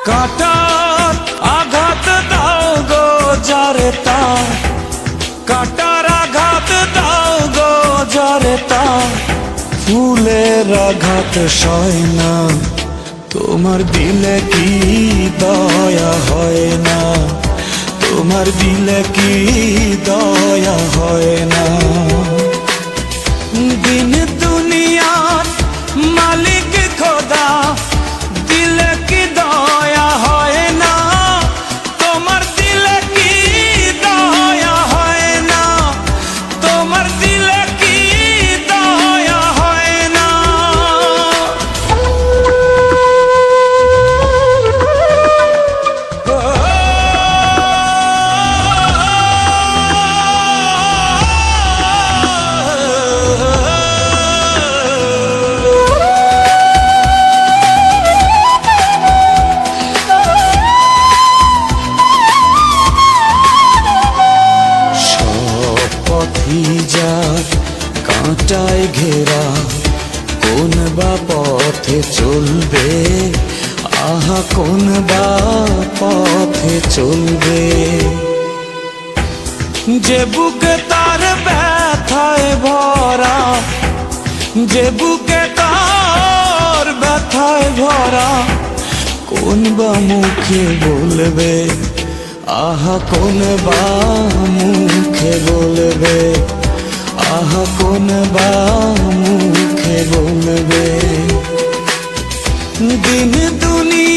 কাটার আঘাত দাও গো যারে তা, কাটার আঘাত দাও গো যারে তা, ফুলের আঘাত সয় না, তোমার দিলে কি দয়া হয় না, তোমার দিলে কি দয়া হয় না। দিন দুনিয়ার মালিক খোদা, দিলে কি দয়া হয় না, তোমার দিলে কি দয়া হয় না, তোমার দিলে কি দয়া হয় না। যার কাঁটায় ঘেরা, কোন বা পথে চলবে, আহা কোন বা পথে চলবে। যে বুকে তার ব্যথায় ভরা, যে বুকে তার ব্যথায় ভরা, কোন বা মুখে বলবে, আহা কোন বা মুখে বলবে, আহা কোন বা মুখে বলবে। দিন দুনিয়া